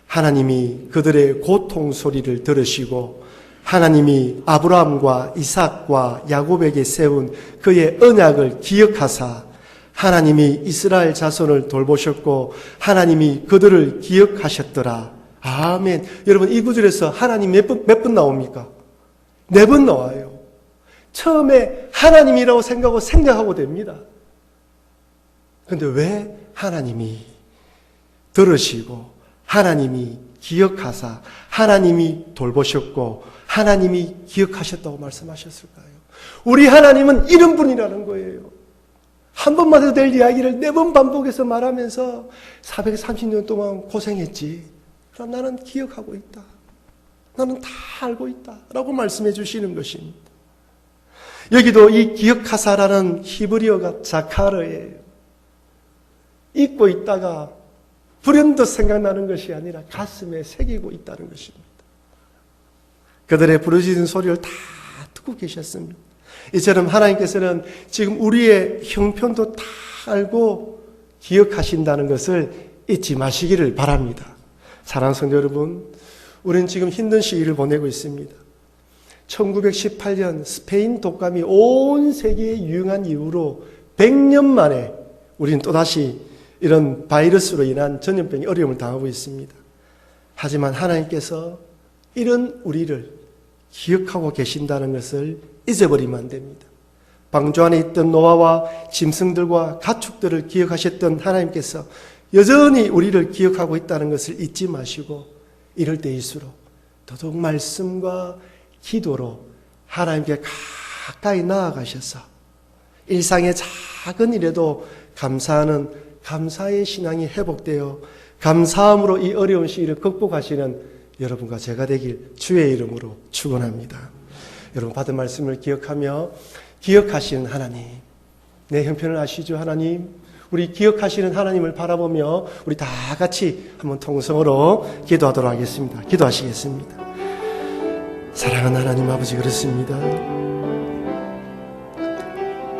하나님이 그들의 고통 소리를 들으시고 하나님이 아브라함과 이삭과 야곱에게 세운 그의 언약을 기억하사 하나님이 이스라엘 자손을 돌보셨고 하나님이 그들을 기억하셨더라. 아멘. 여러분 이 구절에서 하나님 몇 번 나옵니까? 4번 나와요. 처음에 하나님이라고 생각하고 됩니다. 그런데 왜 하나님이 들으시고 하나님이 기억하사 하나님이 돌보셨고 하나님이 기억하셨다고 말씀하셨을까요? 우리 하나님은 이런 분이라는 거예요. 한 번만 해도 될 이야기를 4번 반복해서 말하면서 430년 동안 고생했지. 그럼 나는 기억하고 있다. 나는 다 알고 있다. 라고 말씀해 주시는 것입니다. 여기도 이 기억하사라는 히브리어가 자카르예요. 잊고 있다가 불현듯 생각나는 것이 아니라 가슴에 새기고 있다는 것입니다. 그들의 부르짖는 소리를 다 듣고 계셨습니다. 이처럼 하나님께서는 지금 우리의 형편도 다 알고 기억하신다는 것을 잊지 마시기를 바랍니다. 사랑하는 성도 여러분, 우리는 지금 힘든 시기를 보내고 있습니다. 1918년 스페인 독감이 온 세계에 유행한 이후로 100년 만에 우리는 또다시 이런 바이러스로 인한 전염병의 어려움을 당하고 있습니다. 하지만 하나님께서 이런 우리를 기억하고 계신다는 것을 잊어버리면 안 됩니다. 방주 안에 있던 노아와 짐승들과 가축들을 기억하셨던 하나님께서 여전히 우리를 기억하고 있다는 것을 잊지 마시고 이럴 때일수록 더더욱 말씀과 기도로 하나님께 가까이 나아가셔서 일상의 작은 일에도 감사하는 감사의 신앙이 회복되어 감사함으로 이 어려운 시기를 극복하시는 여러분과 제가 되길 주의 이름으로 축원합니다. 여러분 받은 말씀을 기억하며 기억하시는 하나님, 내 형편을 아시죠 하나님? 우리 기억하시는 하나님을 바라보며 우리 다 같이 한번 통성으로 기도하도록 하겠습니다. 기도하시겠습니다. 사랑하는 하나님 아버지, 그렇습니다.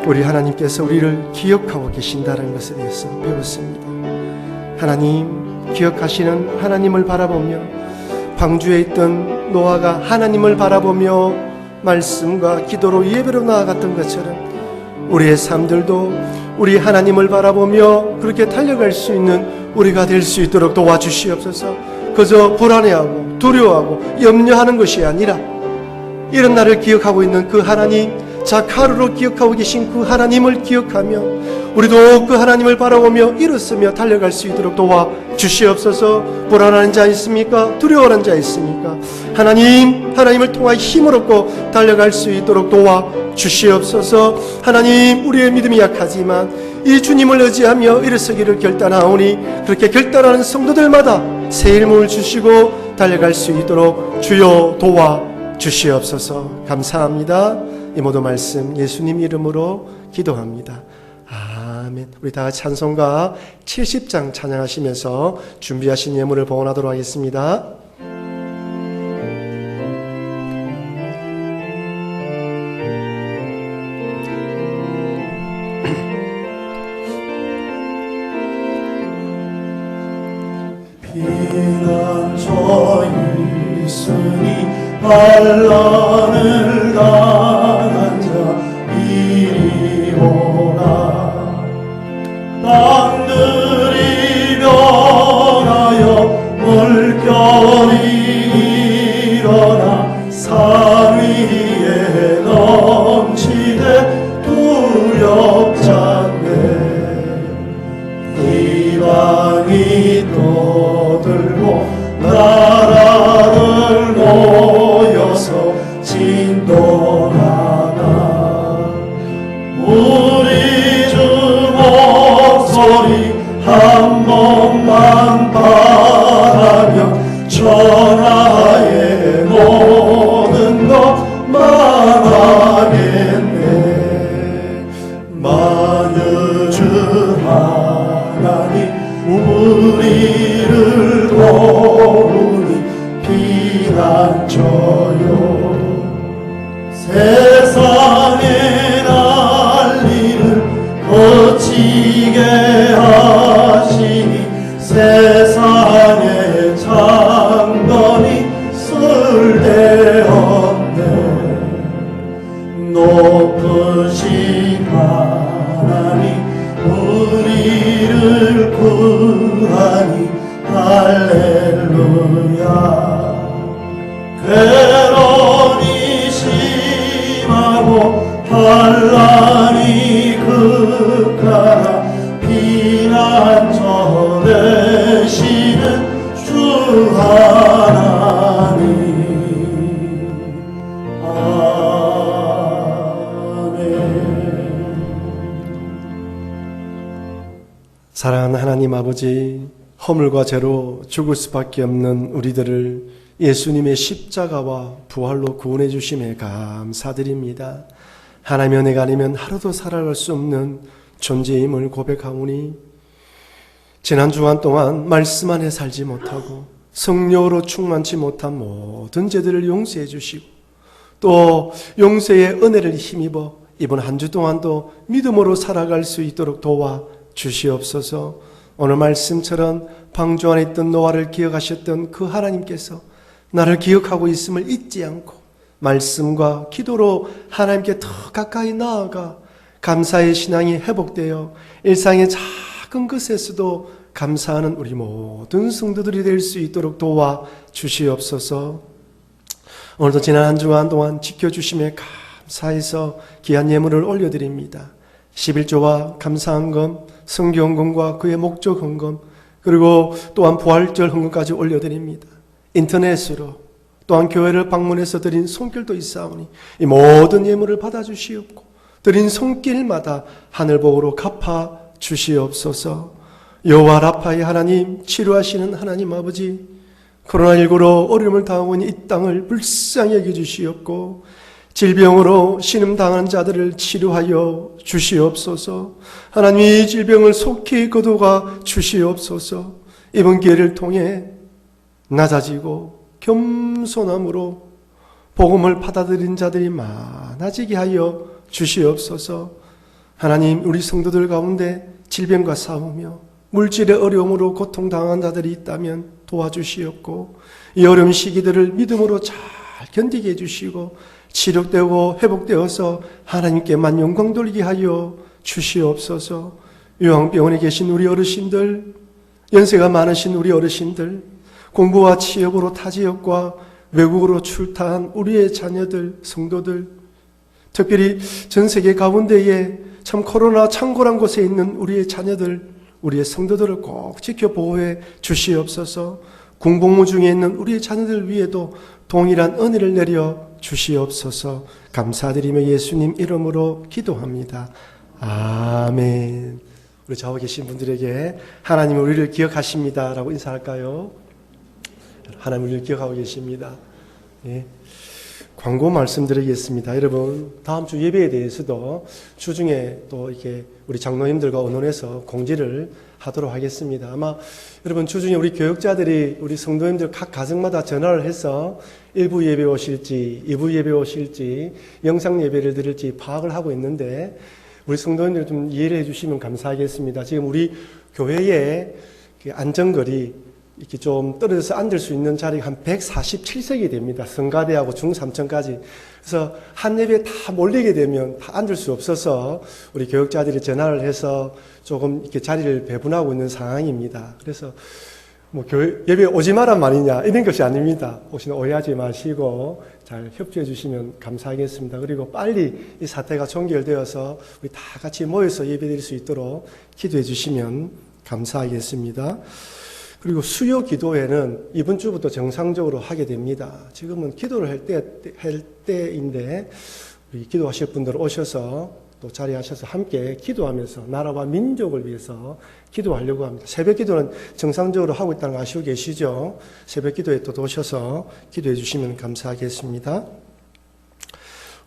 우리 하나님께서 우리를 기억하고 계신다는 것에 대해서 배웠습니다. 하나님, 기억하시는 하나님을 바라보며 방주에 있던 노아가 하나님을 바라보며 말씀과 기도로 예배로 나아갔던 것처럼 우리의 삶들도 우리 하나님을 바라보며 그렇게 달려갈 수 있는 우리가 될 수 있도록 도와주시옵소서. 그저 불안해하고 두려워하고 염려하는 것이 아니라 이런 나를 기억하고 있는 그 하나님, 하루로 기억하고 계신 그 하나님을 기억하며 우리도 그 하나님을 바라보며 일어서며 달려갈 수 있도록 도와 주시옵소서. 불안한 자 있습니까? 두려워하는 자 있습니까? 하나님을 통하여 힘을 얻고 달려갈 수 있도록 도와 주시옵소서. 하나님, 우리의 믿음이 약하지만 이 주님을 의지하며 일어서기를 결단하오니 그렇게 결단하는 성도들마다 새 힘을 주시고 달려갈 수 있도록 주여 도와 주시옵소서. 감사합니다. 이 모든 말씀 예수님 이름으로 기도합니다. 아멘. 우리 다 같이 찬송가 70장 찬양하시면서 준비하신 예물을 봉헌하도록 하겠습니다. 피난처 있으니 반란을 당한 자 이리 오라. 땅들이 변하여 물결이 일어나 산 위에 넘치되 두렵지 않네. 이방이 떠들고 나라를 모여서 진동하나 우리 주 목소리 한 번만 바라면 천하의 모든 것 말하겠네. 만유주 하나님 우리를 도우니 피난처요. 세상의 난리를 거치게 하시니 세상의 장관이 쓸데없네. 높으신 하나님 우리를 구하니 할렐루야. 괴로움이 심하고 반란이 극하나 피난처 되시는 주 하나님. 사랑하는 하나님 아버지, 허물과 죄로 죽을 수밖에 없는 우리들을 예수님의 십자가와 부활로 구원해 주심에 감사드립니다. 하나님의 은혜가 아니면 하루도 살아갈 수 없는 존재임을 고백하오니 지난 주간 동안 말씀 안에 살지 못하고 성령으로 충만치 못한 모든 죄들을 용서해 주시고 또 용서의 은혜를 힘입어 이번 한 주 동안도 믿음으로 살아갈 수 있도록 도와 주시옵소서. 오늘 말씀처럼 방주 안에 있던 노아를 기억하셨던 그 하나님께서 나를 기억하고 있음을 잊지 않고 말씀과 기도로 하나님께 더 가까이 나아가 감사의 신앙이 회복되어 일상의 작은 것에서도 감사하는 우리 모든 성도들이 될 수 있도록 도와 주시옵소서. 오늘도 지난 한 주간 동안 지켜주심에 감사해서 귀한 예물을 올려드립니다. 11조와 감사헌금, 성경헌금과 그의 목적 헌금, 그리고 또한 부활절 헌금까지 올려드립니다. 인터넷으로 또한 교회를 방문해서 드린 손길도 있사오니 이 모든 예물을 받아주시옵고 드린 손길마다 하늘복으로 갚아 주시옵소서. 여호와 라파의 하나님, 치료하시는 하나님 아버지, 코로나19로 어려움을 당하고 있는 이 땅을 불쌍히 여겨주시옵고 질병으로 신음당하는 자들을 치료하여 주시옵소서. 하나님, 이 질병을 속히 거두가 주시옵소서. 이번 기회를 통해 낮아지고 겸손함으로 복음을 받아들인 자들이 많아지게 하여 주시옵소서. 하나님, 우리 성도들 가운데 질병과 싸우며 물질의 어려움으로 고통당한 자들이 있다면 도와주시옵고 이 어려운 시기들을 믿음으로 잘 견디게 해주시고 치료되고 회복되어서 하나님께만 영광 돌리게 하여 주시옵소서. 요양병원에 계신 우리 어르신들, 연세가 많으신 우리 어르신들, 공부와 취업으로 타 지역과 외국으로 출타한 우리의 자녀들, 성도들, 특별히 전 세계 가운데에 참 코로나 창궐한 곳에 있는 우리의 자녀들, 우리의 성도들을 꼭 지켜 보호해 주시옵소서. 군복무 중에 있는 우리의 자녀들 위에도 동일한 은혜를 내려 주시옵소서. 감사드리며 예수님 이름으로 기도합니다. 아멘. 우리 좌우에 계신 분들에게 하나님은 우리를 기억하십니다 라고 인사할까요? 하나님 우리를 기억하고 계십니다. 예. 광고 말씀드리겠습니다. 여러분, 다음 주 예배에 대해서도 주중에 또 이렇게 우리 장로님들과 의논해서 공지를 하도록 하겠습니다. 아마 여러분 주중에 우리 교육자들이 우리 성도님들 각 가정마다 전화를 해서 1부 예배 오실지 2부 예배 오실지 영상 예배를 드릴지 파악을 하고 있는데 우리 성도님들 좀 이해를 해주시면 감사하겠습니다. 지금 우리 교회에 안전거리 이렇게 좀 떨어져서 앉을 수 있는 자리가 한 147석이 됩니다. 성가대하고 중3층까지. 그래서 한 예배에 다 몰리게 되면 다 앉을 수 없어서 우리 교육자들이 전화를 해서 조금 이렇게 자리를 배분하고 있는 상황입니다. 그래서 뭐 교회 예배 오지 마란 말이냐 이런 것이 아닙니다. 혹시 오해하지 마시고 잘 협조해 주시면 감사하겠습니다. 그리고 빨리 이 사태가 종결되어서 우리 다 같이 모여서 예배드릴 수 있도록 기도해 주시면 감사하겠습니다. 그리고 수요 기도회는 이번 주부터 정상적으로 하게 됩니다. 지금은 기도를 할 때인데 우리 기도하실 분들 오셔서 또 자리하셔서 함께 기도하면서 나라와 민족을 위해서 기도하려고 합니다. 새벽 기도는 정상적으로 하고 있다는 거 아시고 계시죠? 새벽 기도에 또 오셔서 기도해 주시면 감사하겠습니다.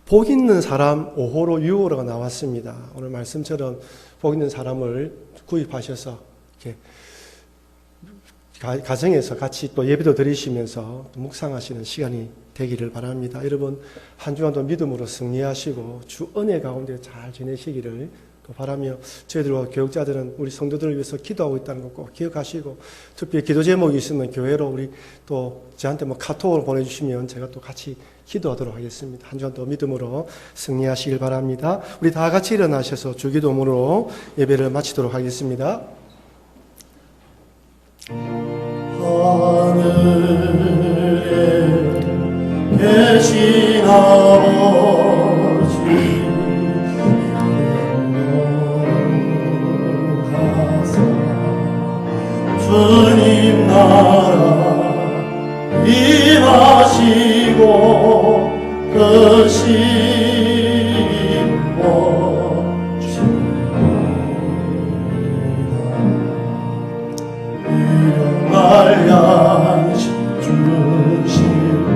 복 있는 사람 5호로 6호로가 나왔습니다. 오늘 말씀처럼 복 있는 사람을 구입하셔서 이렇게 가정에서 같이 또 예배도 드리시면서 묵상하시는 시간이 되기를 바랍니다. 여러분 한 주간도 믿음으로 승리하시고 주 은혜 가운데 잘 지내시기를 바라며 저희들과 교육자들은 우리 성도들을 위해서 기도하고 있다는 거 꼭 기억하시고 특별히 기도 제목이 있으면 교회로 우리 또 저한테 뭐 카톡을 보내주시면 제가 또 같이 기도하도록 하겠습니다. 한 주간도 믿음으로 승리하시길 바랍니다. 우리 다 같이 일어나셔서 주기도문으로 예배를 마치도록 하겠습니다. 하늘에 계신 아버지 영원하사 주님 나라 임하시고 그 심보 일용할 양식 주시고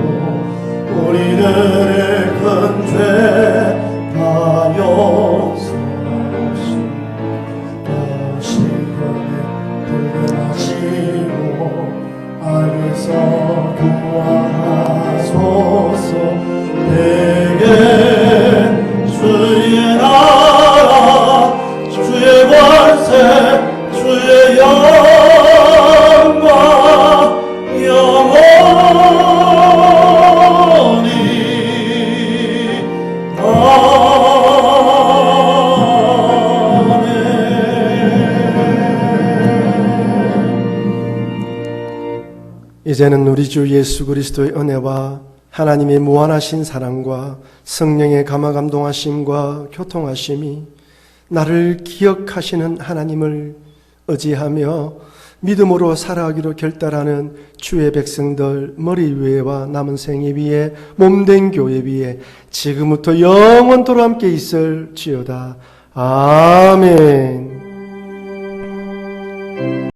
우리들의 큰 죄 다 용서하시고 또 시간에 들게 하시고 악에서 구원하소서. 내게 주의 나라 주의 권세 주의 영광 영원히 아멘. 이제는 우리 주 예수 그리스도의 은혜와 하나님의 무한하신 사랑과 성령의 감화감동하심과 교통하심이 나를 기억하시는 하나님을 의지하며 믿음으로 살아가기로 결단하는 주의 백성들 머리 위에와 남은 생애 위에 몸된 교회 위에 지금부터 영원토록 함께 있을지어다. 아멘.